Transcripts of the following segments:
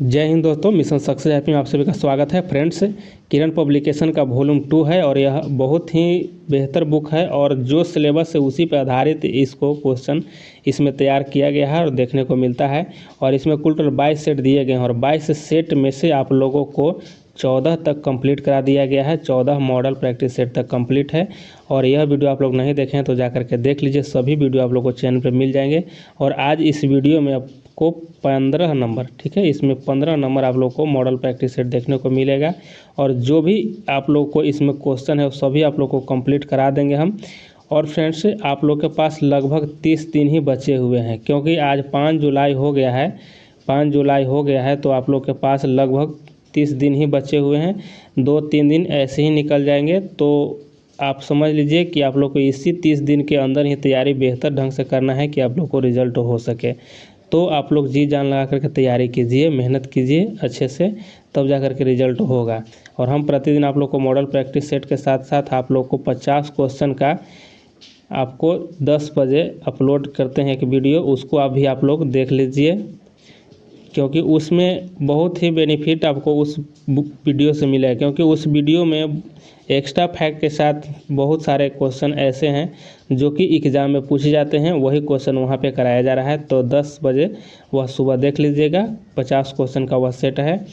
जय हिंद दोस्तों, mission success happy में आप सभी का स्वागत है। फ्रेंड्स, किरण पब्लिकेशन का वॉल्यूम 2 है और यह बहुत ही बेहतर बुक है और जो सिलेबस है उसी पर आधारित इसको क्वेश्चन इसमें तैयार किया गया है और देखने को मिलता है। और इसमें कुल 22 सेट दिए गए हैं और 22 सेट में से आप लोगों को 14 तक कंप्लीट करा दिया गया है। 14 मॉडल प्रैक्टिस सेट तक कंप्लीट है और यह वीडियो आप लोग नहीं देखें तो जा करके देख लीजिए। सभी वीडियो आप लोग को चैनल पे मिल जाएंगे। और आज इस वीडियो में आपको 15 नंबर, ठीक है, इसमें 15 नंबर आप लोग को मॉडल प्रैक्टिस सेट देखने को मिलेगा। और जो भी आप लोग को इसमें क्वेश्चन है वो सभी आप लोग को कंप्लीट करा देंगे हम। और फ्रेंड्स, आप लोग के पास लगभग 30 दिन ही बचे हुए हैं, क्योंकि आज 5 जुलाई हो गया है। 5 जुलाई हो गया है तो आप लोग के पास लगभग 30 दिन ही बचे हुए हैं। 2-3 दिन ऐसे ही निकल जाएंगे। तो आप समझ लीजिए कि आप लोग को इसी 30 दिन के अंदर ही तैयारी बेहतर ढंग से करना है कि आप लोग को रिजल्ट हो सके। तो आप लोग जी जान लगा करके तैयारी कीजिए, मेहनत कीजिए अच्छे से, तब जा करके रिजल्ट होगा। और हम प्रतिदिन आप लोग को मॉडल प्रैक्टिस सेट के साथ साथ आप लोग को 50 क्वेश्चन का आपको 10 बजे अपलोड करते हैं एक वीडियो, उसको अभी आप लोग देख लीजिए, क्योंकि उसमें बहुत ही बेनिफिट आपको उस वीडियो से मिला है। क्योंकि उस वीडियो में एक्स्ट्रा फैक्ट के साथ बहुत सारे क्वेश्चन ऐसे हैं जो कि एग्ज़ाम में पूछे जाते हैं, वही क्वेश्चन वहाँ पे कराया जा रहा है। तो 10 बजे वह सुबह देख लीजिएगा। 50 क्वेश्चन का वह सेट है।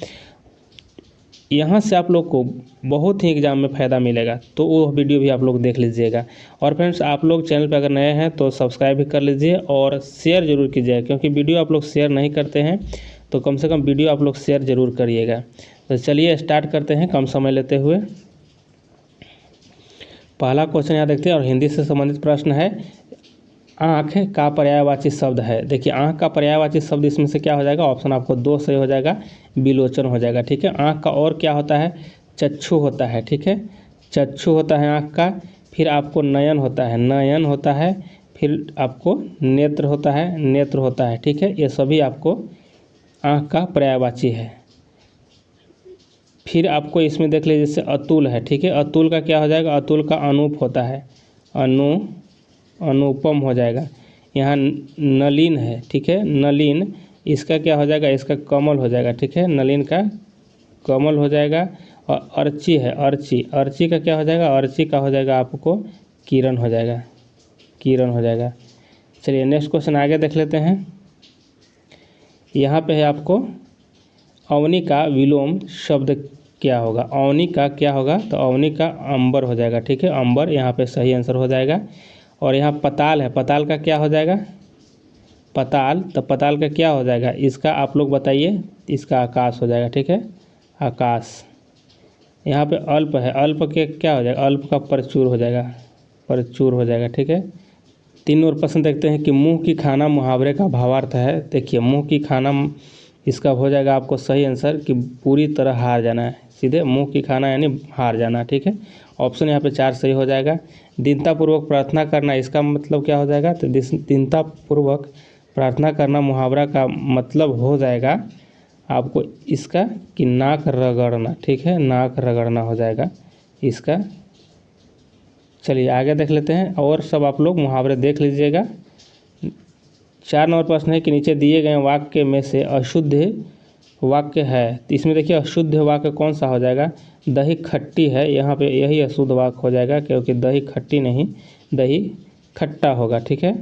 यहाँ से आप लोग को बहुत ही एग्ज़ाम में फ़ायदा मिलेगा, तो वो वीडियो भी आप लोग देख लीजिएगा। और फ्रेंड्स, आप लोग चैनल पर अगर नए हैं तो सब्सक्राइब भी कर लीजिए और शेयर ज़रूर कीजिएगा, क्योंकि वीडियो आप लोग शेयर नहीं करते हैं तो कम से कम वीडियो आप लोग शेयर ज़रूर करिएगा। तो चलिए स्टार्ट करते हैं कम समय लेते हुए। पहला क्वेश्चन यहाँ देखते हैं और हिंदी से संबंधित प्रश्न है। आँख का पर्यायवाची शब्द है। देखिए, आँख का पर्यायवाची शब्द इसमें से क्या हो जाएगा? ऑप्शन आपको 2 सही हो जाएगा, विलोचन हो जाएगा। ठीक है, आँख का और क्या होता है? चक्षु होता है। ठीक है, चक्षु होता है आँख का। फिर आपको नयन होता है, नयन होता है। फिर आपको नेत्र होता है, नेत्र होता है। ठीक है, ये सभी आपको आँख का पर्यायवाची है। फिर आपको इसमें देख लीजिए, जैसे अतुल है। ठीक है, अतुल का क्या हो जाएगा? अतुल का अनूप होता है, अनुपम हो जाएगा। यहाँ नलिन है। ठीक है, नलिन, इसका क्या हो जाएगा? इसका कमल हो जाएगा। ठीक है, नलिन का कमल हो जाएगा। और अर्ची है, अर्ची, अर्ची का क्या हो जाएगा? अर्ची का हो जाएगा आपको किरण हो जाएगा, किरण हो जाएगा। चलिए नेक्स्ट क्वेश्चन आगे देख लेते हैं। यहाँ पे है आपको अवनी का विलोम शब्द क्या होगा? अवनी का क्या होगा? तो अवनी का अंबर हो जाएगा। ठीक है, अंबर यहाँ पे सही आंसर हो जाएगा। और यहाँ पताल है, पताल का क्या हो जाएगा? पताल, तो पताल का क्या हो जाएगा? इसका आप लोग बताइए। इसका आकाश हो जाएगा। ठीक है, आकाश। यहाँ पे अल्प है, अल्प के क्या हो जाएगा? अल्प का परचूर हो जाएगा, परचूर हो जाएगा। ठीक है, 3 और प्रश्न देखते हैं कि मुँह की खाना मुहावरे का भावार्थ है। देखिए, मुँह की खाना, इसका हो जाएगा आपको सही आंसर कि पूरी तरह हार जाना है। सीधे मुँह की खाना यानी हार जाना। ठीक है, ऑप्शन यहाँ पे 4 सही हो जाएगा। दीनतापूर्वक प्रार्थना करना, इसका मतलब क्या हो जाएगा? तो दीनतापूर्वक प्रार्थना करना मुहावरा का मतलब हो जाएगा आपको इसका कि नाक रगड़ना। ठीक है, नाक रगड़ना हो जाएगा इसका। चलिए आगे देख लेते हैं और सब आप लोग मुहावरे देख लीजिएगा। 4 नंबर प्रश्न है कि नीचे दिए गए वाक्य में से अशुद्ध वाक्य है। तो इसमें देखिए, अशुद्ध वाक्य कौन सा हो जाएगा? दही खट्टी है, यहाँ पे यही अशुद्ध वाक्य हो जाएगा, क्योंकि दही खट्टी नहीं, दही खट्टा होगा। ठीक है,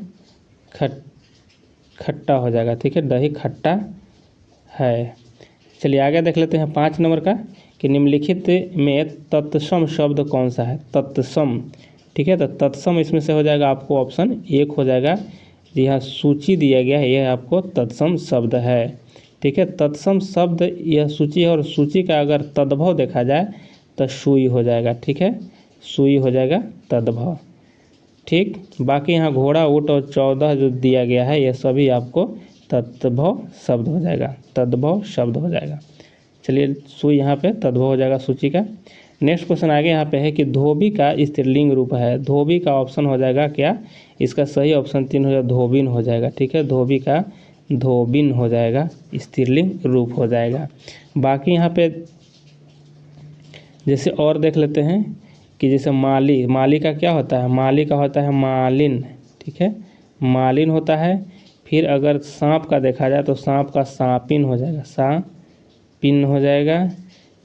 खट्टा हो जाएगा। ठीक है, दही खट्टा है। चलिए आगे देख लेते हैं 5 नंबर का कि निम्नलिखित में तत्सम शब्द कौन सा है? तत्सम। ठीक है, तो तत्सम इसमें से हो जाएगा आपको ऑप्शन 1 हो जाएगा। यहाँ सूची दिया गया है, यह आपको तत्सम शब्द है। ठीक है, तत्सम शब्द यह सूची है और सूची का अगर तद्भव देखा जाए तो सुई हो जाएगा। ठीक है, सुई हो जाएगा तद्भव। ठीक, बाकी यहाँ घोड़ा, ऊँट और 14 जो दिया गया है यह सभी आपको तद्भव शब्द हो जाएगा, तद्भव शब्द हो जाएगा। चलिए, सुई यहाँ पे तद्भव हो जाएगा सूची का। नेक्स्ट क्वेश्चन आगे यहाँ पे है कि धोबी का स्त्रीलिंग रूप है। धोबी का ऑप्शन हो जाएगा क्या? इसका सही ऑप्शन 3 हो जाएगा, धोबिन हो जाएगा। ठीक है, धोबी का धोबिन हो जाएगा, स्त्रीलिंग रूप हो जाएगा। बाकी यहाँ पे जैसे और देख लेते हैं कि जैसे माली, माली का क्या होता है? माली का होता है मालिन। ठीक है, मालिन होता है। फिर अगर सांप का देखा जाए तो सांप का सांपिन हो जाएगा, पिन हो जाएगा।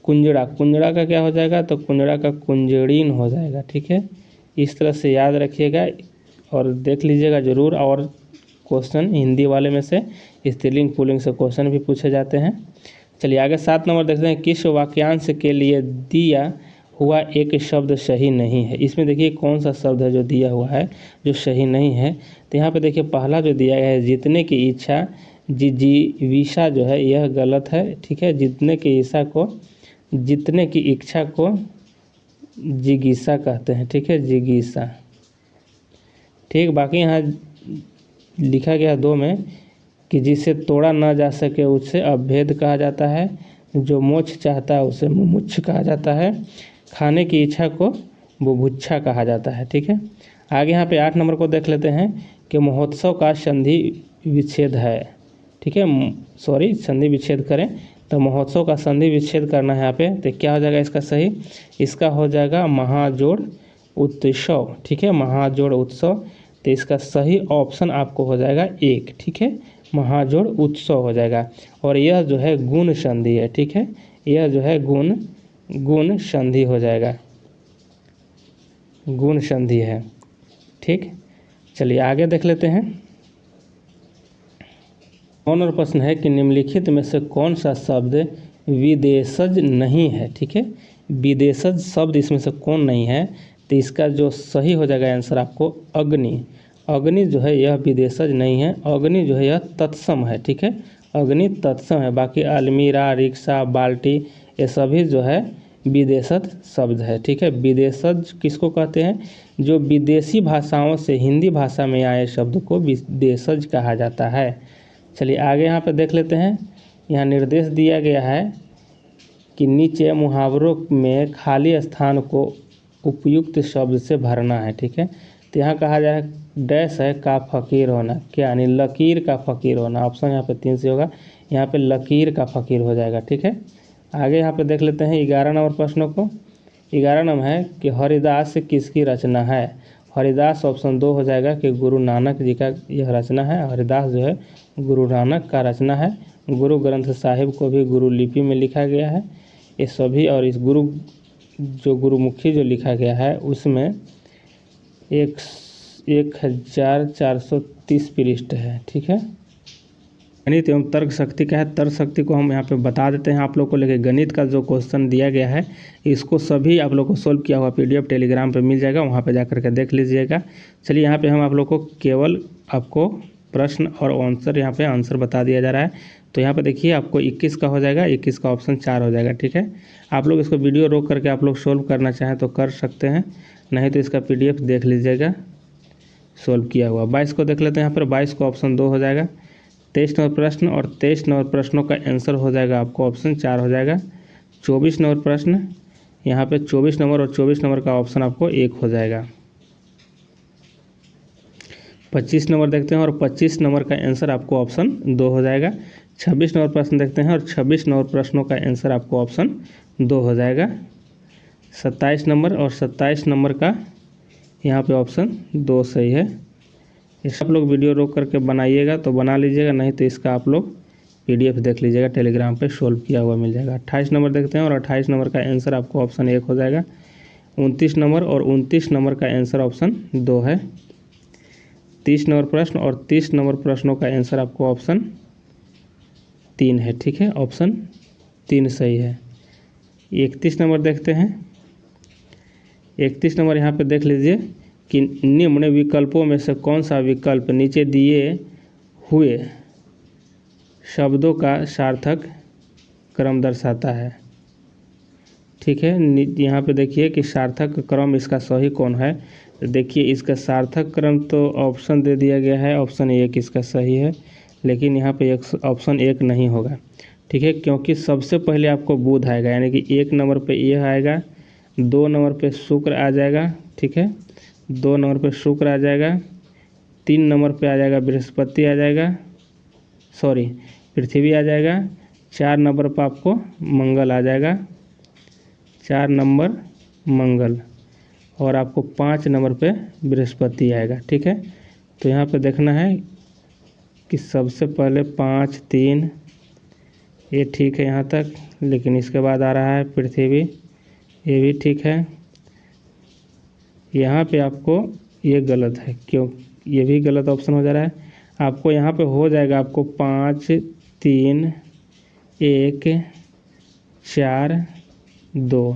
कुंजड़ा, कुंजड़ा का क्या हो जाएगा, तो कुंजड़ा का कुंजड़ीन हो जाएगा। ठीक है, इस तरह से याद रखिएगा और देख लीजिएगा ज़रूर। और क्वेश्चन हिंदी वाले में से स्त्रीलिंग पुल्लिंग से क्वेश्चन भी पूछे जाते हैं। चलिए आगे 7 नंबर देखते हैं। किस वाक्यांश के लिए दिया हुआ एक शब्द सही नहीं है। इसमें देखिए कौन सा शब्द है जो दिया हुआ है जो सही नहीं है। तो यहाँ पे देखिए पहला जो दिया गया है जीतने की इच्छा, जिजीविषा जो है यह गलत है। ठीक है, जीतने की इच्छा को, जीतने की इच्छा को जिगीसा कहते हैं। ठीक है, जिगीसा। ठीक, बाकी यहाँ लिखा गया 2 में कि जिसे तोड़ा न जा सके उसे अभेद कहा जाता है, जो मोक्ष चाहता है उसे मुमुक्ष कहा जाता है, खाने की इच्छा को बुभुक्षा कहा जाता है। ठीक है, आगे यहाँ पे 8 नंबर को देख लेते हैं कि महोत्सव का संधि विच्छेद है। ठीक है, सॉरी संधि विच्छेद करें तो महोत्सव का संधि विच्छेद करना है यहाँ पे, तो क्या हो जाएगा इसका सही, इसका हो जाएगा महाजोड़ उत्सव। ठीक है, महाजोड़ उत्सव, तो इसका सही ऑप्शन आपको हो जाएगा 1। ठीक है, महाजोड़ उत्सव हो जाएगा। और यह जो है गुण संधि है। ठीक है, यह जो है गुण संधि हो जाएगा, गुण संधि है। ठीक, चलिए आगे देख लेते हैं। और प्रश्न है कि निम्नलिखित में से कौन सा शब्द विदेशज नहीं है। ठीक है, विदेशज शब्द इसमें से कौन नहीं है, तो इसका जो सही हो जाएगा आंसर आपको अग्नि। अग्नि जो है यह विदेशज नहीं है, अग्नि जो है यह तत्सम है। ठीक है, अग्नि तत्सम है। बाकी अलमीरा, रिक्शा, बाल्टी ये सभी जो है विदेशज शब्द है। ठीक है, विदेशज किसको कहते हैं, जो विदेशी भाषाओं से हिंदी भाषा में आए शब्द को विदेशज कहा जाता है। चलिए आगे यहाँ पे देख लेते हैं। यहाँ निर्देश दिया गया है कि नीचे मुहावरों में खाली स्थान को उपयुक्त शब्द से भरना है। ठीक है, तो यहाँ कहा जाए डैश है का फ़कीर होना, क्या यानी लकीर का फ़कीर होना। ऑप्शन यहाँ पे 3 से होगा, यहाँ पे लकीर का फ़कीर हो जाएगा। ठीक है, आगे यहाँ पे देख लेते हैं 11 नंबर प्रश्नों को। 11 नंबर है कि हरिदास किसकी रचना है। हरिदास ऑप्शन 2 हो जाएगा कि गुरु नानक जी का यह रचना है। हरिदास जो है गुरु नानक का रचना है। गुरु ग्रंथ साहिब को भी गुरु लिपि में लिखा गया है। ये सभी, और इस गुरुमुखी जो लिखा गया है उसमें 1430 पृष्ठ है। ठीक है, गणित एवं तर्क शक्ति का है। तर्क शक्ति को हम यहाँ पे बता देते हैं आप लोग को, लेकिन गणित का जो क्वेश्चन दिया गया है इसको सभी आप लोग को सोल्व किया हुआ PDF टेलीग्राम पे मिल जाएगा, वहाँ पे जाकर के देख लीजिएगा। चलिए यहाँ पे हम आप लोग को केवल आपको प्रश्न और आंसर यहाँ पे आंसर बता दिया जा रहा है। तो यहाँ पे देखिए आपको 21 का हो जाएगा, 21 का ऑप्शन 4 हो जाएगा। ठीक है, आप लोग इसको वीडियो रोक करके आप लोग सोल्व करना चाहें तो कर सकते हैं, नहीं तो इसका PDF देख लीजिएगा सोल्व किया हुआ। 22 को देख लेते हैं। यहाँ पर 22 को ऑप्शन 2 हो जाएगा। 23 नंबर प्रश्न और 23 नंबर प्रश्नों का आंसर हो जाएगा आपको ऑप्शन 4 हो जाएगा। 24 नंबर प्रश्न, यहाँ पे 24 नंबर और 24 नंबर का ऑप्शन आपको 1 हो जाएगा। 25 नंबर देखते हैं और 25 नंबर का आंसर आपको ऑप्शन 2 हो जाएगा। 26 नंबर प्रश्न देखते हैं और 26 नंबर प्रश्नों का आंसर आपको ऑप्शन 2 हो जाएगा। 27 नंबर और 27 नंबर का यहाँ पे ऑप्शन 2 सही है। इस आप लोग वीडियो रोक करके बनाइएगा तो बना लीजिएगा, नहीं तो इसका आप लोग PDF देख लीजिएगा, टेलीग्राम पे सोल्व किया हुआ मिल जाएगा। 28 नंबर देखते हैं और 28 नंबर का आंसर आपको ऑप्शन 1 हो जाएगा। 29 नंबर और 29 नंबर का आंसर ऑप्शन 2 है। 30 नंबर प्रश्न और 30 नंबर प्रश्नों का आंसर आपको ऑप्शन 3 है। ठीक है, ऑप्शन 3 सही है। 31 नंबर देखते हैं। 31 नंबर यहाँ पे देख लीजिए कि निम्न विकल्पों में से कौन सा विकल्प नीचे दिए हुए शब्दों का सार्थक क्रम दर्शाता है। ठीक है, यहाँ पे देखिए कि सार्थक क्रम इसका सही कौन है। तो देखिए इसका सार्थक क्रम तो ऑप्शन दे दिया गया है, ऑप्शन 1 इसका सही है, लेकिन यहाँ पे ऑप्शन 1 नहीं होगा। ठीक है, क्योंकि सबसे पहले आपको बुध आएगा, यानी कि 1 नंबर पे यह आएगा, 2 नंबर पे शुक्र आ जाएगा। ठीक है, 2 नंबर पे शुक्र आ जाएगा, 3 नंबर पे आ जाएगा बृहस्पति आ जाएगा, सॉरी पृथ्वी आ जाएगा, 4 नंबर पर आपको मंगल आ जाएगा, 4 नंबर मंगल, और आपको 5 नंबर पे बृहस्पति आएगा। ठीक है, तो यहाँ पे देखना है कि सबसे पहले 5, 3 ये ठीक है यहाँ तक, लेकिन इसके बाद आ रहा है पृथ्वी, ये भी ठीक है। यहाँ पे आपको ये गलत है, क्यों? ये भी गलत ऑप्शन हो जा रहा है। आपको यहाँ पे हो जाएगा, आपको 5 3 1 4 2,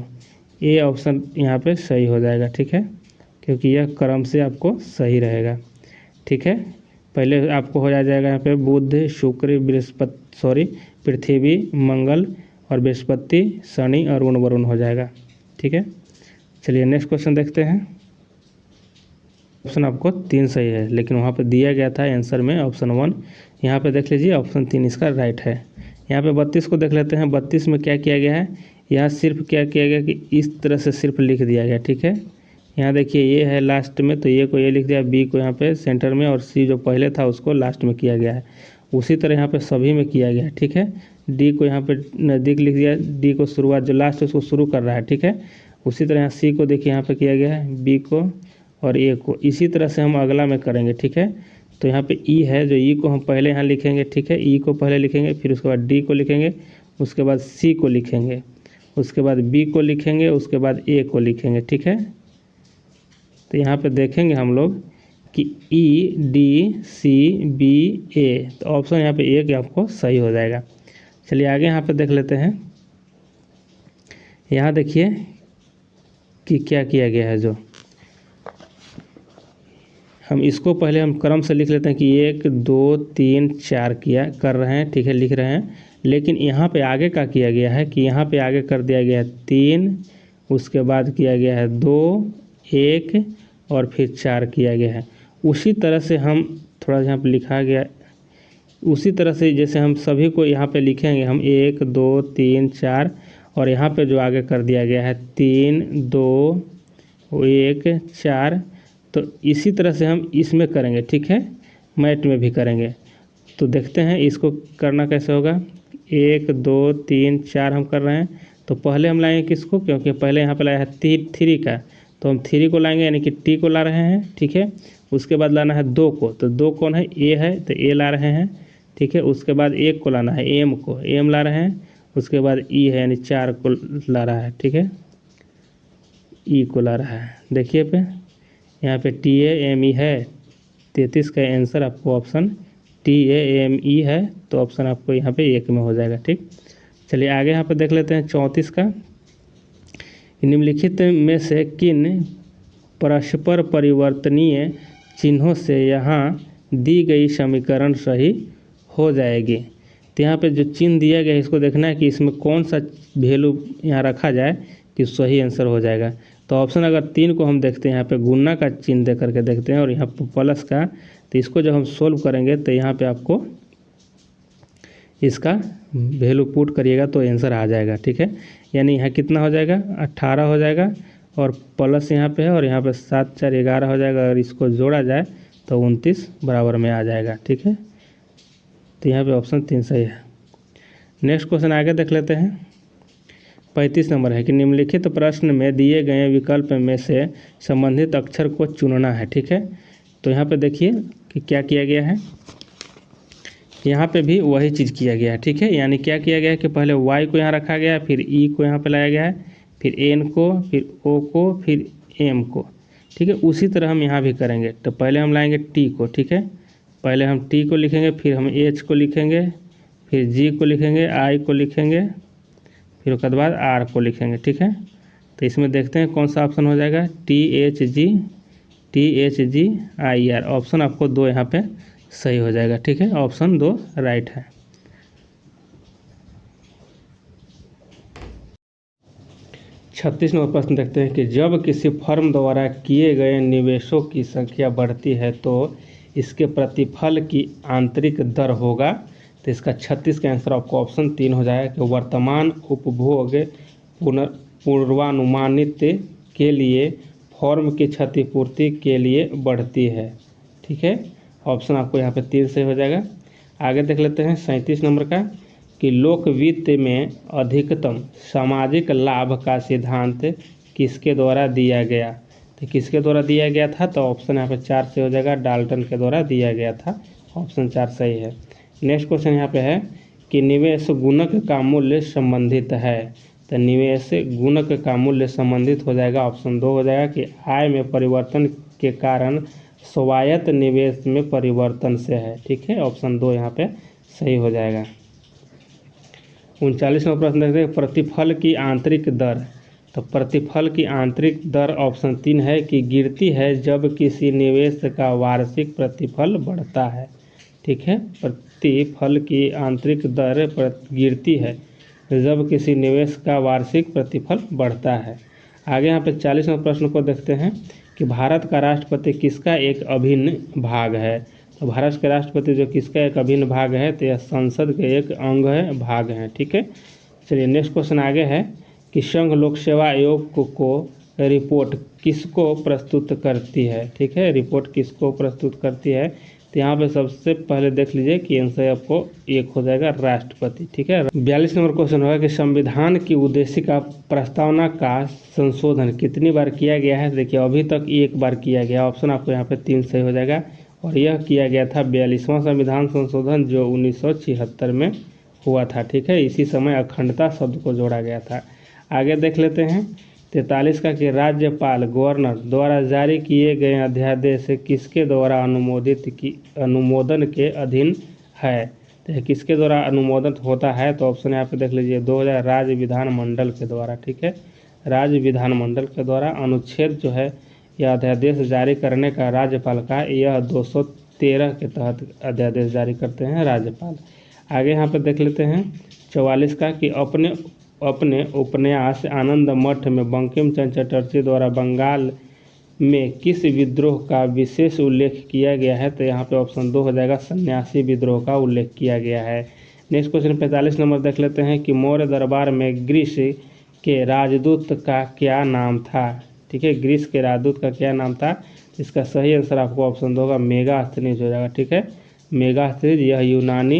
ये ऑप्शन यहाँ पे सही हो जाएगा, ठीक है, क्योंकि यह क्रम से आपको सही रहेगा, ठीक है। पहले आपको हो जाएगा यहाँ पे बुध शुक्र बृहस्पति पृथ्वी मंगल और बृहस्पति शनि और वरुण हो जाएगा, ठीक है। चलिए नेक्स्ट क्वेश्चन देखते हैं। ऑप्शन आपको 3 सही है, लेकिन वहाँ पे दिया गया था आंसर में ऑप्शन 1। यहाँ पे देख लीजिए ऑप्शन 3 इसका राइट है। यहाँ पे 32 को देख लेते हैं। 32 में क्या किया गया है, यहाँ सिर्फ क्या किया गया कि इस तरह से सिर्फ लिख दिया गया, ठीक है। यहाँ देखिए ये है लास्ट में, तो ये को ये लिख दिया, बी को यहाँ पे सेंटर में, और सी जो पहले था उसको लास्ट में किया गया है। उसी तरह यहाँ पे सभी में किया गया है, ठीक है। डी को यहाँ पे नज़दीक लिख दिया, डी को शुरुआत जो लास्ट उसको शुरू कर रहा है, ठीक है। उसी तरह यहाँ सी को देखिए यहाँ पे किया गया है, बी को और ए को। इसी तरह से हम अगला में करेंगे, ठीक है। तो यहाँ पे ई है, जो ई को हम पहले यहाँ लिखेंगे, ठीक है। ई को पहले लिखेंगे, फिर उसके बाद डी को लिखेंगे, उसके बाद सी को लिखेंगे, उसके बाद बी को लिखेंगे, उसके बाद ए को लिखेंगे, ठीक है। तो यहाँ पे देखेंगे हम लोग कि ई डी सी बी ए, तो ऑप्शन यहाँ पे ए आपको सही हो जाएगा। चलिए आगे यहाँ पे देख लेते हैं। यहाँ देखिए कि क्या किया गया है, जो हम इसको पहले हम क्रम से लिख लेते हैं कि 1 2 3 4 कर रहे हैं, ठीक है, लिख रहे हैं। लेकिन यहाँ पे आगे का किया गया है कि यहाँ पे आगे कर दिया गया है 3, उसके बाद किया गया है 2 1 और फिर 4 किया गया है। उसी तरह से हम थोड़ा यहाँ पे लिखा गया, उसी तरह से जैसे हम सभी को यहाँ पे लिखेंगे, हम 1 2 3 4, और यहाँ पे जो आगे कर दिया गया है 3 2 1 4, तो इसी तरह से हम इसमें करेंगे, ठीक है, मैथ में भी करेंगे। तो देखते हैं इसको करना कैसे होगा। 1 2 3 4 हम कर रहे हैं, तो पहले हम लाएंगे किसको, क्योंकि पहले यहाँ पे लाया है 3 का, तो हम 3 को लाएंगे, यानी कि टी को ला रहे हैं, ठीक है। उसके बाद लाना है 2 को, तो 2 कौन है, ए है, तो ए ला रहे हैं, ठीक है। उसके बाद 1 को लाना है, एम को, एम ला रहे हैं। उसके बाद ई है, यानी 4 को ला रहा है, ठीक है, ई को ला रहा है। देखिए पे यहाँ पे टी ए एम ई है, 33 का आंसर आपको option T A M E है, तो ऑप्शन आपको यहाँ पे 1 में हो जाएगा, ठीक। चलिए आगे यहाँ पे देख लेते हैं 34 का। निम्नलिखित में से किन परस्पर परिवर्तनीय चिन्हों से यहाँ दी गई समीकरण सही हो जाएगी। तो यहाँ पे जो चिन्ह दिया गया है, इसको देखना है कि इसमें कौन सा वैल्यू यहाँ रखा जाए कि सही आंसर हो जाएगा। तो ऑप्शन अगर 3 को हम देखते हैं, यहाँ पे गुना का चिन्ह दे करके देखते हैं, और यहाँ पे प्लस का, तो इसको जब हम सोल्व करेंगे तो यहाँ पे आपको इसका वैल्यू पुट करिएगा तो आंसर आ जाएगा, ठीक है। यानी यहाँ कितना हो जाएगा, 18 हो जाएगा, और प्लस यहाँ पे है, और यहाँ पे 7 4 11 हो जाएगा। अगर इसको जोड़ा जाए तो 29 बराबर में आ जाएगा, ठीक है। तो यहाँ पे ऑप्शन 3 सही है। नेक्स्ट क्वेश्चन आगे देख लेते हैं। 35 नंबर है कि निम्नलिखित प्रश्न में दिए गए विकल्प में से संबंधित अक्षर को चुनना है, ठीक है। तो यहाँ पे देखिए कि क्या किया गया है, यहाँ पे भी वही चीज़ किया गया है, ठीक है। यानी क्या किया गया है कि पहले y को यहाँ रखा गया है, फिर e को यहाँ पे लाया गया है, फिर n को, फिर o को, फिर m को, ठीक है। उसी तरह हम यहाँ भी करेंगे। तो पहले हम लाएंगे t को, ठीक है, पहले हम t को लिखेंगे, फिर हम h को लिखेंगे, फिर g को लिखेंगे, i को लिखेंगे, फिर उसके बाद r को लिखेंगे, ठीक है। तो इसमें देखते हैं कौन सा ऑप्शन हो जाएगा, THG ऑप्शन आपको 2 यहाँ पे सही हो जाएगा, ठीक है, ऑप्शन 2 राइट है। छत्तीस नंबर प्रश्न देखते हैं कि जब किसी फर्म द्वारा किए गए निवेशों की संख्या बढ़ती है तो इसके प्रतिफल की आंतरिक दर होगा। तो इसका 36 का आंसर आपको ऑप्शन 3 हो जाएगा कि वर्तमान उपभोग पूर्वानुमानित के लिए फर्म की क्षतिपूर्ति के लिए बढ़ती है, ठीक है। ऑप्शन आपको यहाँ पे 3 से हो जाएगा। आगे देख लेते हैं 37 नंबर का कि लोक वित्त में अधिकतम सामाजिक लाभ का सिद्धांत किसके द्वारा दिया गया। तो किसके द्वारा दिया गया था, तो ऑप्शन यहाँ पे 4 से हो जाएगा, डाल्टन के द्वारा दिया गया था, ऑप्शन 4 सही है। नेक्स्ट क्वेश्चन यहाँ पे है कि निवेश गुणक का मूल्य संबंधित है। तो निवेश गुणक का मूल्य संबंधित हो जाएगा, ऑप्शन 2 हो जाएगा कि आय में परिवर्तन के कारण स्वायत्त निवेश में परिवर्तन से है। ठीक है, ऑप्शन 2 यहाँ पे सही हो जाएगा। 39वां प्रश्न देखते हैं, प्रतिफल की आंतरिक दर। तो प्रतिफल की आंतरिक दर ऑप्शन 3 है कि गिरती है जब किसी निवेश का वार्षिक प्रतिफल बढ़ता है। ठीक है, प्रतिफल की आंतरिक दर गिरती है जब किसी निवेश का वार्षिक प्रतिफल बढ़ता है। आगे यहाँ पे 40वें प्रश्न को देखते हैं कि भारत का राष्ट्रपति किसका एक अभिन्न भाग है। तो भारत के राष्ट्रपति जो किसका एक अभिन्न भाग है, तो यह संसद के एक अंग है, भाग है। ठीक है, चलिए नेक्स्ट क्वेश्चन आगे है कि संघ लोक सेवा आयोग को रिपोर्ट किसको प्रस्तुत करती है। ठीक है, रिपोर्ट किसको प्रस्तुत करती है, तो यहाँ पे सबसे पहले देख लीजिए कि आंसर आपको एक हो जाएगा राष्ट्रपति। ठीक है, 42 नंबर क्वेश्चन होगा कि संविधान की उद्देशिका प्रस्तावना का संशोधन कितनी बार किया गया है। देखिए अभी तक एक बार किया गया, ऑप्शन आपको यहाँ पे 3 सही हो जाएगा। और यह किया गया था 42वां संविधान संशोधन जो 1976 में हुआ था। ठीक है, इसी समय अखंडता शब्द को जोड़ा गया था। आगे देख लेते हैं 43 का कि राज्यपाल गवर्नर द्वारा जारी किए गए अध्यादेश किसके द्वारा अनुमोदन के अधीन है। तो किसके द्वारा अनुमोदन होता है, तो ऑप्शन यहाँ पे देख लीजिए 2000 राज्य विधानमंडल के द्वारा। ठीक है, राज्य विधानमंडल के द्वारा अनुच्छेद जो है यह अध्यादेश जारी करने का राज्यपाल का, यह 213 के तहत अध्यादेश जारी करते हैं राज्यपाल। आगे यहाँ पे देख लेते हैं 44 का कि अपने उपन्यास आनंद मठ में बंकिम चंद्र चटर्जी द्वारा बंगाल में किस विद्रोह का विशेष उल्लेख किया गया है। तो यहाँ पे ऑप्शन 2 हो जाएगा, सन्यासी विद्रोह का उल्लेख किया गया है। नेक्स्ट क्वेश्चन 45 नंबर देख लेते हैं कि मौर्य दरबार में ग्रीस के राजदूत का क्या नाम था। ठीक है, ग्रीस के राजदूत का क्या नाम था, इसका सही आंसर आपको ऑप्शन 2 होगा, मेगास्थनीज हो जाएगा। ठीक है, मेगास्थनीज यह यूनानी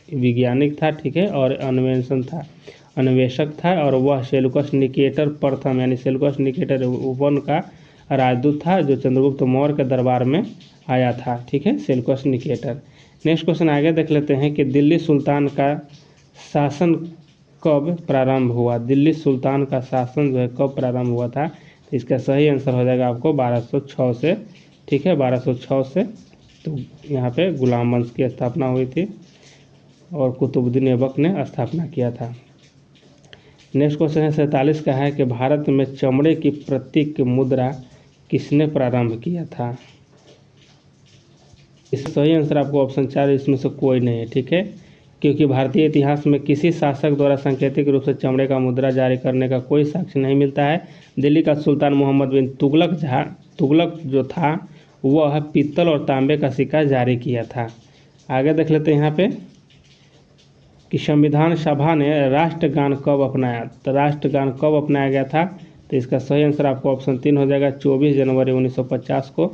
वैज्ञानिक था। ठीक है, और अन्वेषक था और वह सेल्यूकस निकेटर प्रथम यानी सेल्यूकस निकेटर वन का राजदूत था जो चंद्रगुप्त मौर्य के दरबार में आया था। ठीक है, सेल्यूकस निकेटर। नेक्स्ट क्वेश्चन आगे देख लेते हैं कि दिल्ली सुल्तान का शासन कब प्रारंभ हुआ। दिल्ली सुल्तान का शासन जो है कब प्रारंभ हुआ था, तो इसका सही आंसर हो जाएगा आपको 1206 से। ठीक है, 1206 से। तो यहाँ पे गुलाम वंश की स्थापना हुई थी और कुतुबुद्दीन ऐबक ने स्थापना किया था। नेक्स्ट क्वेश्चन है 47 का है कि भारत में चमड़े की प्रतीक मुद्रा किसने प्रारंभ किया था। इसका सही आंसर आपको ऑप्शन 4 इसमें से कोई नहीं है। ठीक है, क्योंकि भारतीय इतिहास में किसी शासक द्वारा सांकेतिक रूप से चमड़े का मुद्रा जारी करने का कोई साक्ष्य नहीं मिलता है। दिल्ली का सुल्तान मोहम्मद बिन तुगलक जो था वह पीतल और तांबे का सिक्का जारी किया था। आगे देख लेते हैं यहाँ पे कि संविधान सभा ने राष्ट्रगान कब अपनाया। तो राष्ट्रगान कब अपनाया गया था, तो इसका सही आंसर आपको ऑप्शन 3 हो जाएगा, 24 जनवरी 1950 को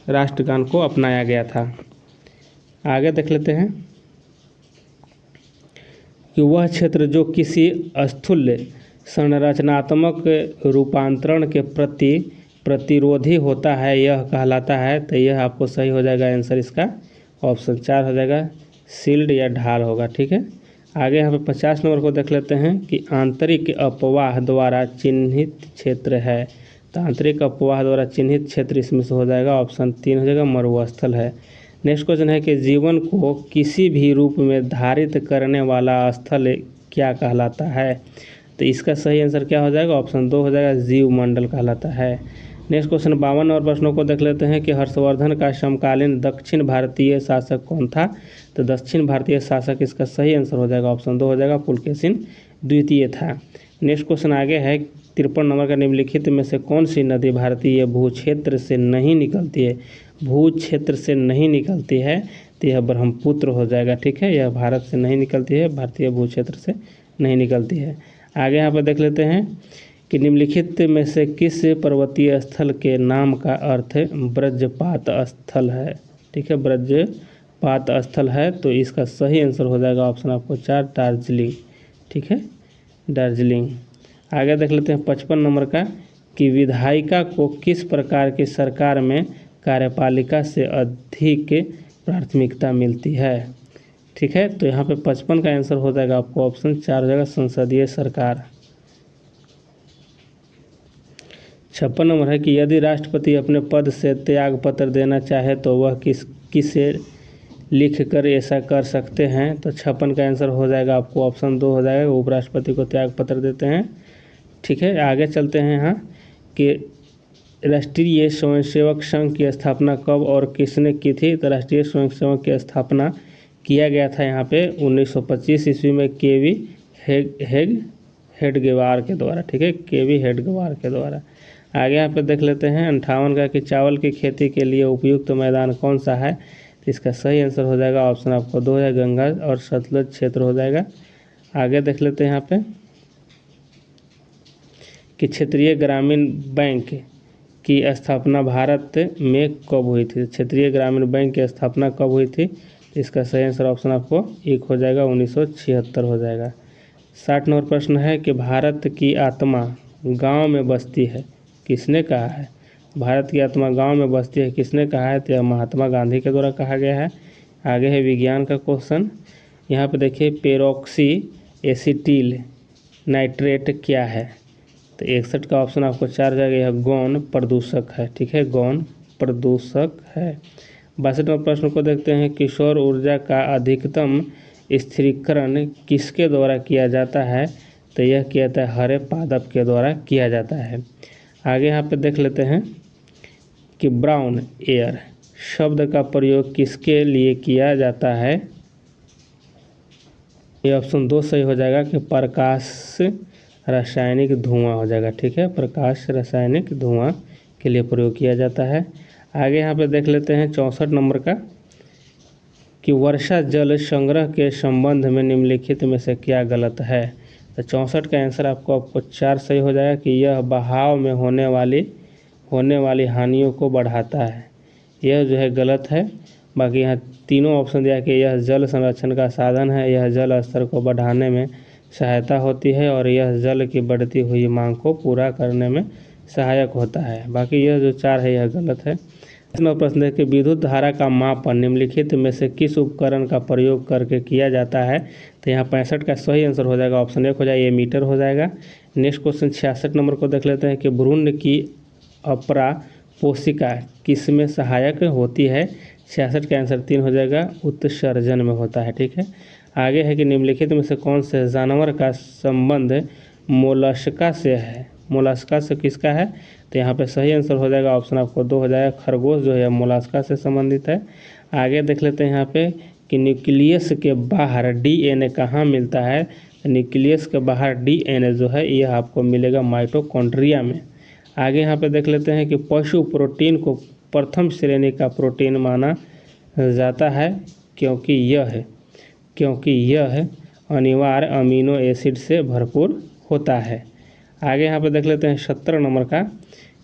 राष्ट्रगान को अपनाया गया था। आगे देख लेते हैं कि वह क्षेत्र जो किसी स्थूल संरचनात्मक रूपांतरण के प्रति प्रतिरोधी होता है यह कहलाता है। तो यह आपको सही हो जाएगा, आंसर इसका ऑप्शन 4 हो जाएगा, शील्ड या ढाल होगा। ठीक है, आगे यहाँ पे 50 नंबर को देख लेते हैं कि आंतरिक अपवाह द्वारा चिन्हित क्षेत्र है। तो आंतरिक अपवाह द्वारा चिन्हित क्षेत्र इसमें से हो जाएगा, ऑप्शन 3 हो जाएगा, मरुस्थल है। नेक्स्ट क्वेश्चन है कि जीवन को किसी भी रूप में धारित करने वाला स्थल क्या कहलाता है। तो इसका सही आंसर क्या हो जाएगा, ऑप्शन 2 हो जाएगा, जीव मंडल कहलाता है। नेक्स्ट क्वेश्चन 52 और प्रश्नों को देख लेते हैं कि हर्षवर्धन का समकालीन दक्षिण भारतीय शासक कौन था। तो दक्षिण भारतीय शासक इसका सही आंसर हो जाएगा, ऑप्शन 2 हो जाएगा, पुलकेशिन द्वितीय था। नेक्स्ट क्वेश्चन आगे है 53 नंबर का, निम्नलिखित में से कौन सी नदी भारतीय भू क्षेत्र से नहीं निकलती है। भू क्षेत्र से नहीं निकलती है तो यह ब्रह्मपुत्र हो जाएगा। ठीक है, यह भारत से नहीं निकलती है, भारतीय भू क्षेत्र से नहीं निकलती है। आगे यहाँ पर देख लेते हैं कि निम्नलिखित में से किस पर्वतीय स्थल के नाम का अर्थ ब्रजपात स्थल है। ठीक है, ब्रजपात स्थल है, तो इसका सही आंसर हो जाएगा ऑप्शन आपको 4, दार्जिलिंग। ठीक है, दार्जिलिंग। आगे देख लेते हैं 55 नंबर का कि विधायिका को किस प्रकार की सरकार में कार्यपालिका से अधिक प्राथमिकता मिलती है। ठीक है। तो यहाँ पे 55 का आंसर हो जाएगा आपको ऑप्शन 4 हो जाएगा संसदीय सरकार। 56 नंबर है कि यदि राष्ट्रपति अपने पद से त्याग पत्र देना चाहे तो वह किसे लिख कर ऐसा कर सकते हैं। तो 56 का आंसर हो जाएगा आपको ऑप्शन 2 हो जाएगा, उपराष्ट्रपति को त्याग पत्र देते हैं। ठीक है, आगे चलते हैं यहाँ कि राष्ट्रीय स्वयंसेवक संघ की स्थापना कब और किसने की थी। तो राष्ट्रीय स्वयंसेवक की स्थापना किया गया था यहाँ पे 1925 ईस्वी में केवी हेडगेवार के द्वारा। ठीक है, केवी हेडगेवार के द्वारा। आगे यहाँ पे देख लेते हैं 58 का कि चावल की खेती के लिए उपयुक्त मैदान कौन सा है। तो इसका सही आंसर हो जाएगा ऑप्शन आपको 2 है, गंगा और सतलज क्षेत्र हो जाएगा। आगे देख लेते हैं यहाँ पे कि क्षेत्रीय ग्रामीण बैंक की स्थापना भारत में कब हुई थी। क्षेत्रीय ग्रामीण बैंक की स्थापना कब हुई थी। तो इसका सही आंसर ऑप्शन आपको 1 हो जाएगा, 1976 हो जाएगा। 60 नंबर प्रश्न है कि भारत की आत्मा गांव में बसती है, किसने कहा है। भारत की आत्मा गांव में बसती है, किसने कहा है। तो यह महात्मा गांधी के द्वारा कहा गया है। आगे है विज्ञान का क्वेश्चन। यहाँ पे देखिए पेरोक्सी एसिटिल नाइट्रेट क्या है। तो 61 का ऑप्शन आपको 4 जाएगा, यह गौण प्रदूषक है। ठीक है, गौण प्रदूषक है। 62 नंबर प्रश्न को देखते हैं, किशोर ऊर्जा का अधिकतम स्थिरीकरण किसके द्वारा किया जाता है। तो यह किया जाता है हरे पादप के द्वारा किया जाता है। आगे यहाँ पे देख लेते हैं कि ब्राउन एयर शब्द का प्रयोग किसके लिए किया जाता है। ये ऑप्शन 2 सही हो जाएगा कि प्रकाश रासायनिक धुआं हो जाएगा। ठीक है, प्रकाश रासायनिक धुआं के लिए प्रयोग किया जाता है। आगे यहाँ पे देख लेते हैं 64 नंबर का कि वर्षा जल संग्रह के संबंध में निम्नलिखित में से क्या गलत है। तो 64 का आंसर आपको 4 सही हो जाएगा कि यह बहाव में होने वाली हानियों को बढ़ाता है। यह जो है गलत है। बाकी यहाँ तीनों ऑप्शन दिया कि यह जल संरक्षण का साधन है, यह जल स्तर को बढ़ाने में सहायता होती है और यह जल की बढ़ती हुई मांग को पूरा करने में सहायक होता है। बाकी यह जो 4 है यह गलत है। इसमें प्रश्न है कि विद्युत धारा का मापन निम्नलिखित में से किस उपकरण का प्रयोग करके किया जाता है। तो यहाँ 65 का सही आंसर हो जाएगा ऑप्शन 1 हो जाएगा, ये मीटर हो जाएगा। नेक्स्ट क्वेश्चन 66 नंबर को देख लेते हैं कि भ्रूण की अपरा पोषिका किस में सहायक होती है। 66 का आंसर 3 हो जाएगा, उत्सर्जन में होता है। ठीक है, आगे है कि निम्नलिखित में से कौन से जानवर का संबंध मोलस्का से है। मोलस्का से किसका है। तो यहाँ पे सही आंसर हो जाएगा ऑप्शन आपको 2 हो जाएगा, खरगोश जो है मोलस्का से संबंधित है। आगे देख लेते हैं यहाँ पे कि न्यूक्लियस के बाहर डीएनए कहाँ मिलता है। न्यूक्लियस के बाहर डीएनए जो है यह आपको मिलेगा माइटोकॉन्ड्रिया में। आगे यहाँ पे देख लेते हैं कि पशु प्रोटीन को प्रथम श्रेणी का प्रोटीन माना जाता है क्योंकि यह अनिवार्य अमीनो एसिड से भरपूर होता है। आगे यहाँ पे देख लेते हैं 70 नंबर का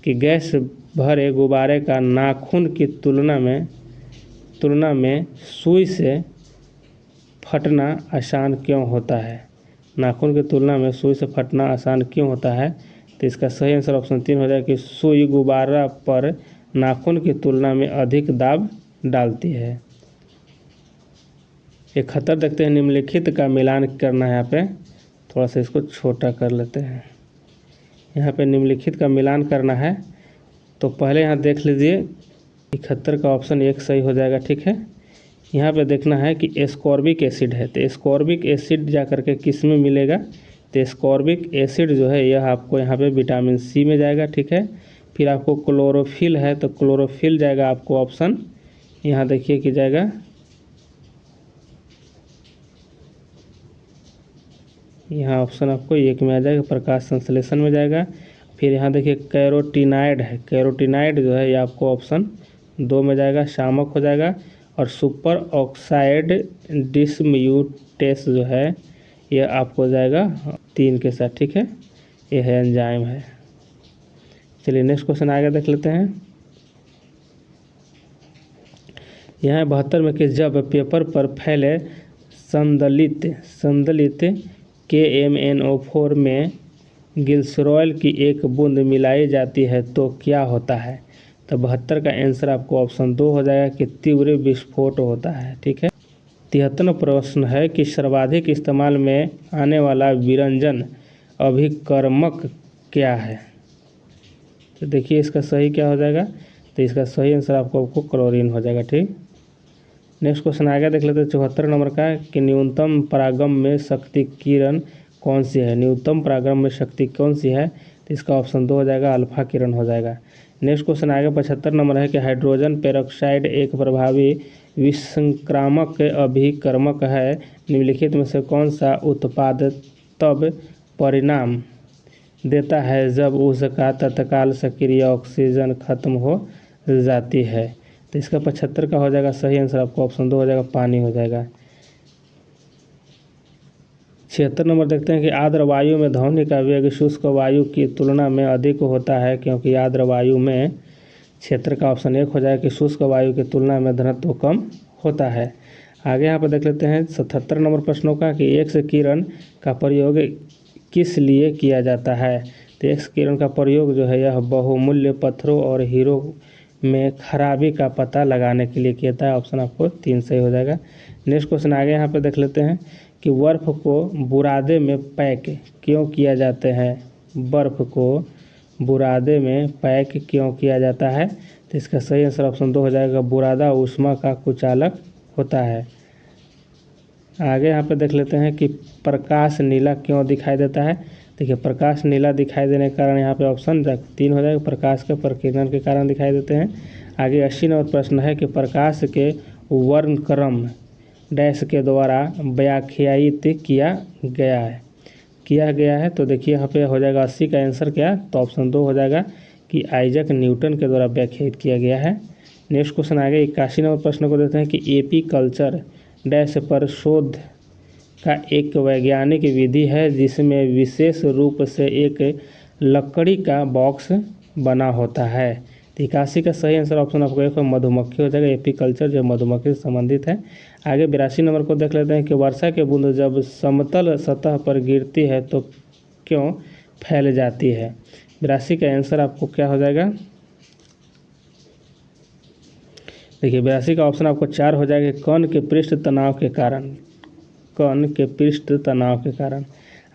कि गैस भरे गुब्बारे का नाखून की तुलना में सुई से फटना आसान क्यों होता है। नाखून की तुलना में सुई से फटना आसान क्यों होता है। तो इसका सही आंसर ऑप्शन 3 हो जाएगा कि सुई गुब्बारा पर नाखून की तुलना में अधिक दाब डालती है। 71 देखते हैं, निम्नलिखित का मिलान करना है। यहाँ पे थोड़ा सा इसको छोटा कर लेते हैं। यहाँ पे निम्नलिखित का मिलान करना है तो पहले यहाँ देख लीजिए 71 का ऑप्शन 1 सही हो जाएगा। ठीक है, यहाँ पे देखना है कि एस्कॉर्बिक एसिड है। तो एस्कॉर्बिक एसिड जा करके किस में मिलेगा। तो एस्कॉर्बिक एसिड जो है यह आपको यहाँ पे विटामिन सी में जाएगा। ठीक है, फिर आपको क्लोरोफिल है तो क्लोरोफिल जाएगा आपको ऑप्शन यहाँ देखिए कि जाएगा यहाँ ऑप्शन आपको 1 में आ जाएगा, प्रकाश संश्लेषण में जाएगा। फिर यहाँ देखिए कैरोटीनाइड है, कैरोटीनाइड जो है ये आपको ऑप्शन 2 में जाएगा, शामक हो जाएगा। और सुपर ऑक्साइड डिसम्यूटेस जो है ये आपको जाएगा 3 के साथ। ठीक है, ये है एंजाइम है। चलिए नेक्स्ट क्वेश्चन आगे देख लेते हैं। यहाँ 72 में कि जब पेपर पर फैले संदलित KMnO4 में ग्लिसरॉल की एक बूंद मिलाई जाती है तो क्या होता है। तो 72 का आंसर आपको ऑप्शन 2 हो जाएगा कि तीव्र विस्फोट होता है। ठीक है, 73वां प्रश्न है कि सर्वाधिक इस्तेमाल में आने वाला विरंजन अभिकर्मक क्या है। तो देखिए इसका सही क्या हो जाएगा, तो इसका सही आंसर आपको क्लोरीन हो जाएगा। ठीक, नेक्स्ट क्वेश्चन आगे देख लेते हैं 74 नंबर का कि न्यूनतम परागम में शक्ति किरण कौन सी है। न्यूनतम परागम में शक्ति कौन सी है, तो इसका ऑप्शन 2 हो जाएगा, अल्फा किरण हो जाएगा। नेक्स्ट क्वेश्चन आगे 75 नंबर है कि हाइड्रोजन पेरोक्साइड एक प्रभावी विसंक्रामक अभिकर्मक है, निम्नलिखित में से कौन सा उत्पाद तब परिणाम देता है जब उसका तत्काल सक्रिय ऑक्सीजन खत्म हो जाती है। तो इसका 75 का हो जाएगा सही आंसर आपको ऑप्शन 2 हो जाएगा, पानी हो जाएगा। 76 नंबर देखते हैं कि आर्द्र वायु में ध्वनि का वेग शुष्क वायु की तुलना में अधिक होता है क्योंकि आर्द्र वायु में, क्षेत्र का ऑप्शन 1 हो जाएगा कि शुष्क वायु की तुलना में घनत्व कम होता है। आगे यहाँ पर देख लेते हैं 77 नंबर प्रश्नों का कि एक्स किरण का प्रयोग किस लिए किया जाता है। तो एक्स किरण का प्रयोग जो है यह बहुमूल्य पत्थरों और हीरो में खराबी का पता लगाने के लिए किया है। ऑप्शन आपको 3 सही हो जाएगा। नेक्स्ट क्वेश्चन आगे यहाँ पे देख लेते हैं कि बर्फ़ को बुरादे में पैक क्यों किया जाते हैं। बर्फ़ को बुरादे में पैक क्यों किया जाता है, तो इसका सही आंसर ऑप्शन 2 हो जाएगा, बुरादा ऊष्मा का कुचालक होता है। आगे यहाँ पे देख लेते हैं कि प्रकाश नीला क्यों दिखाई देता है। देखिए प्रकाश नीला दिखाई देने के कारण यहाँ पे ऑप्शन 3 हो जाएगा, प्रकाश के प्रकीर्णन के कारण दिखाई देते हैं। आगे 80 नंबर प्रश्न है कि प्रकाश के वर्णक्रम डैश के द्वारा व्याख्यायित किया गया है। तो देखिए यहाँ पे हो जाएगा 80 का आंसर क्या, तो ऑप्शन 2 हो जाएगा कि आइजैक न्यूटन के द्वारा व्याख्यायित किया गया है। नेक्स्ट क्वेश्चन आगे 81 नंबर प्रश्न को देते हैं कि एपी कल्चर डैश पर शोध का एक वैज्ञानिक विधि है जिसमें विशेष रूप से एक लकड़ी का बॉक्स बना होता है। 81 का सही आंसर ऑप्शन आपको 1 मधुमक्खी हो जाएगा, एपी कल्चर जो मधुमक्खी से संबंधित है। आगे 82 नंबर को देख लेते हैं कि वर्षा के बूंद जब समतल सतह पर गिरती है तो क्यों फैल जाती है। 82 का आंसर आपको क्या हो जाएगा, देखिए 82 का ऑप्शन आपको 4 हो जाएगा, कण के पृष्ठ तनाव के कारण। कण के पृष्ठ तनाव के कारण।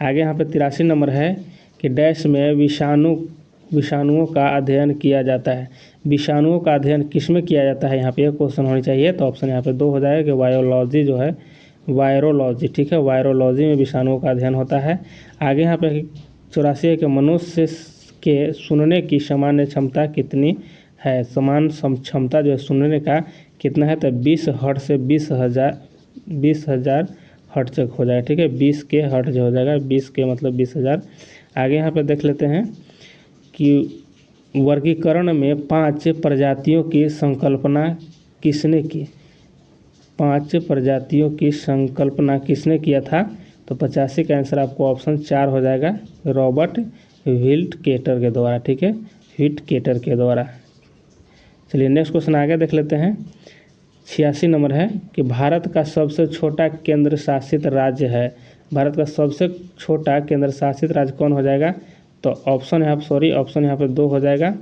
आगे यहाँ पे 83 नंबर है कि डैश में विषाणुओं का अध्ययन किया जाता है। विषाणुओं का अध्ययन किस में किया जाता है, यहाँ पे एक क्वेश्चन होनी चाहिए, तो ऑप्शन यहाँ पे 2 हो जाएगा कि वायोलॉजी जो है, वायरोलॉजी। ठीक है, वायरोलॉजी में विषाणुओं का अध्ययन होता है। आगे यहाँ पे 84 है कि मनुष्य के सुनने की सामान्य क्षमता कितनी है। समान क्षमता जो है सुनने का कितना है, तो 20 हर्ट्ज से 20,000 हर्ट्ज तक हो जाएगा। ठीक है, 20 के हर्ट्ज हो जाएगा, 20 के मतलब 20,000। आगे यहाँ पे देख लेते हैं कि वर्गीकरण में 5 प्रजातियों की संकल्पना किसने की। 5 प्रजातियों की संकल्पना किसने किया था, तो 85 का आंसर आपको ऑप्शन 4 हो जाएगा, रॉबर्ट व्हिटकेटर के द्वारा। ठीक है, व्हिटकेटर के द्वारा। चलिए नेक्स्ट क्वेश्चन आगे देख लेते हैं। 86 नंबर है कि भारत का सबसे छोटा केंद्र शासित राज्य है। भारत का सबसे छोटा केंद्र शासित राज्य कौन हो जाएगा, तो ऑप्शन यहाँ पे 2 हो जाएगा,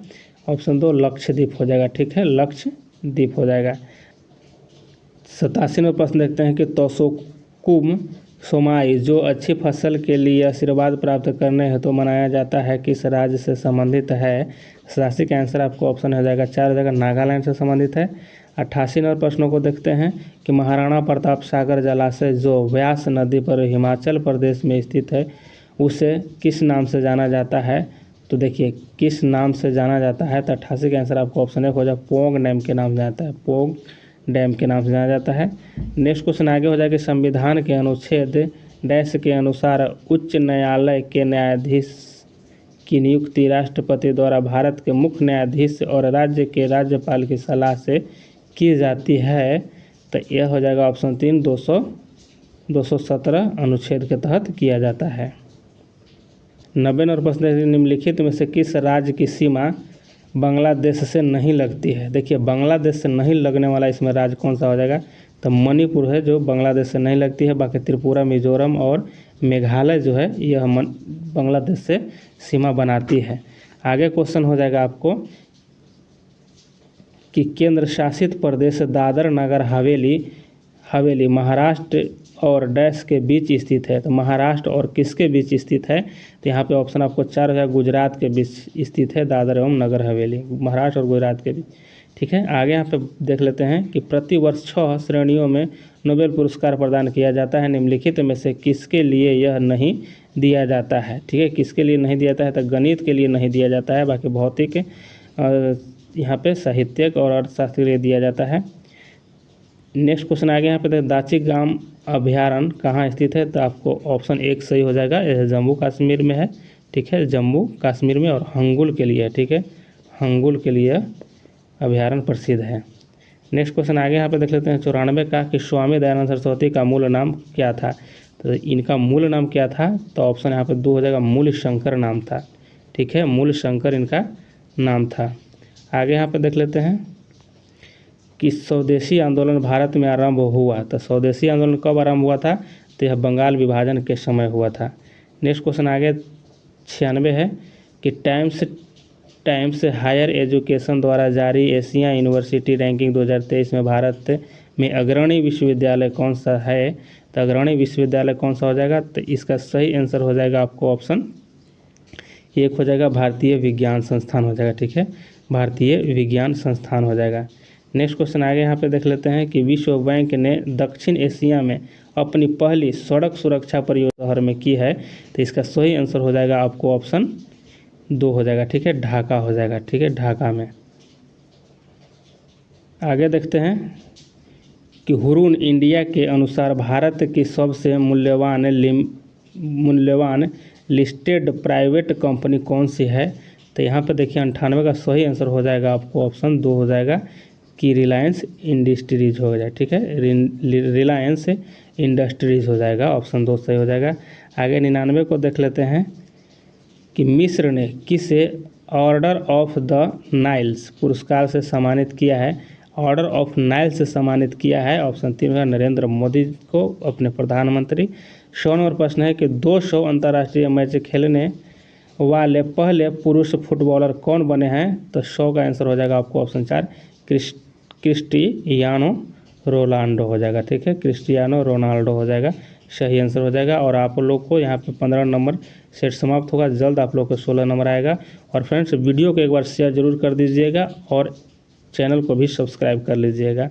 ऑप्शन 2 लक्षद्वीप हो जाएगा। ठीक है, लक्षद्वीप हो जाएगा। 87 नंबर प्रश्न देखते हैं कि तोशोकुम सोमाई जो अच्छी फसल के लिए आशीर्वाद प्राप्त करने हेतु तो मनाया जाता है किस राज्य से संबंधित है। 87 का आंसर आपको ऑप्शन हो जाएगा 4 हो जाएगा, नागालैंड से संबंधित है। 88 नंबर प्रश्नों को देखते हैं कि महाराणा प्रताप सागर जलाशय जो व्यास नदी पर हिमाचल प्रदेश में स्थित है उसे किस नाम से जाना जाता है। तो देखिए किस नाम से जाना जाता है, तो 88 का आंसर आपको ऑप्शन 1 हो जाएगा, पोंग डैम के नाम से जाता है, पोंग डैम के नाम से जाना जाता है। नेक्स्ट क्वेश्चन आगे हो जाएगा, संविधान के अनुच्छेद डैश के अनुसार उच्च न्यायालय के न्यायाधीश की नियुक्ति राष्ट्रपति द्वारा भारत के मुख्य न्यायाधीश और राज्य के राज्यपाल की सलाह से की जाती है। तो यह हो जाएगा ऑप्शन 3 217 अनुच्छेद के तहत किया जाता है। 90 नंबर प्रश्न निम्नलिखित में से किस राज्य की सीमा बांग्लादेश से नहीं लगती है। देखिए बांग्लादेश से नहीं लगने वाला इसमें राज्य कौन सा हो जाएगा, तो मणिपुर है जो बांग्लादेश से नहीं लगती है। बाकी त्रिपुरा, मिजोरम और मेघालय जो है यह बांग्लादेश से सीमा बनाती है। आगे क्वेश्चन हो जाएगा आपको कि केंद्र शासित प्रदेश दादर नगर हवेली महाराष्ट्र और डैश के बीच स्थित है। तो महाराष्ट्र और किसके बीच स्थित है? तो यहाँ पे ऑप्शन आपको 4 हो जाएगा, गुजरात के बीच स्थित है दादर एवं नगर हवेली, महाराष्ट्र और गुजरात के बीच। ठीक है, आगे यहाँ पे देख लेते हैं कि प्रतिवर्ष 6 श्रेणियों में नोबेल पुरस्कार प्रदान किया जाता है, निम्नलिखित में से किसके लिए यह नहीं दिया जाता है? ठीक है, किसके लिए नहीं दिया जाता है? तो गणित के लिए नहीं दिया जाता है, बाकी भौतिक यहाँ पे साहित्यिक और अर्थशास्त्र के लिए दिया जाता है। नेक्स्ट क्वेश्चन आ गया यहाँ पे देखिए, दाची गाम अभयारण्य कहाँ स्थित है? तो आपको ऑप्शन 1 सही हो जाएगा, यह जम्मू कश्मीर में है। ठीक है, जम्मू कश्मीर में और हंगुल के लिए, ठीक है, हंगुल के लिए अभयारण्य प्रसिद्ध है। नेक्स्ट क्वेश्चन आगे यहाँ पे देख लेते हैं 94 का कि स्वामी दयानंद सरस्वती का मूल नाम क्या था? तो इनका मूल नाम क्या था? तो ऑप्शन यहाँ पे 2 हो जाएगा, मूल शंकर नाम था। ठीक है, मूल शंकर इनका नाम था। आगे यहाँ पे देख लेते हैं कि स्वदेशी आंदोलन भारत में आरंभ हुआ। तो स्वदेशी आंदोलन कब आरंभ हुआ था? तो यह बंगाल विभाजन के समय हुआ था। नेक्स्ट क्वेश्चन आगे 96 है कि टाइम्स हायर एजुकेशन द्वारा जारी एशिया यूनिवर्सिटी रैंकिंग 2023 में भारत में अग्रणी विश्वविद्यालय कौन सा है? तो अग्रणी विश्वविद्यालय कौन सा हो जाएगा? तो इसका सही आंसर हो जाएगा आपको ऑप्शन 1 हो जाएगा, भारतीय विज्ञान संस्थान हो जाएगा। ठीक है, भारतीय विज्ञान संस्थान हो जाएगा। नेक्स्ट क्वेश्चन आगे यहाँ पे देख लेते हैं कि विश्व बैंक ने दक्षिण एशिया में अपनी पहली सड़क सुरक्षा परियोजना शहर में की है। तो इसका सही आंसर हो जाएगा आपको ऑप्शन 2 हो जाएगा। ठीक है, ढाका हो जाएगा। ठीक है, ढाका में। आगे देखते हैं कि हुरून इंडिया के अनुसार भारत की सबसे मूल्यवान लिस्टेड प्राइवेट कंपनी कौन सी है? तो यहाँ पे देखिए 98 का सही आंसर हो जाएगा आपको ऑप्शन 2 हो जाएगा कि रिलायंस इंडस्ट्रीज हो जाए। ठीक है, रिलायंस इंडस्ट्रीज हो जाएगा, ऑप्शन 2 सही हो जाएगा। आगे 99 को देख लेते हैं कि मिस्र ने किसे ऑर्डर ऑफ द नाइल्स पुरस्कार से सम्मानित किया है? ऑर्डर ऑफ नाइल्स से सम्मानित किया है, ऑप्शन 3 है नरेंद्र मोदी को, अपने प्रधानमंत्री। 100 नंबर प्रश्न है कि 200 अंतर्राष्ट्रीय मैच खेलने वाले पहले पुरुष फुटबॉलर कौन बने हैं? तो 100 का आंसर हो जाएगा आपको ऑप्शन 4 क्रिस्टियानो रोनाल्डो हो जाएगा। ठीक है, क्रिस्टियानो रोनाल्डो हो जाएगा, सही आंसर हो जाएगा। और आप लोग को यहाँ पे 15 नंबर सेट समाप्त होगा, जल्द आप लोग को 16 नंबर आएगा। और फ्रेंड्स वीडियो को एक बार शेयर जरूर कर दीजिएगा और चैनल को भी सब्सक्राइब कर लीजिएगा।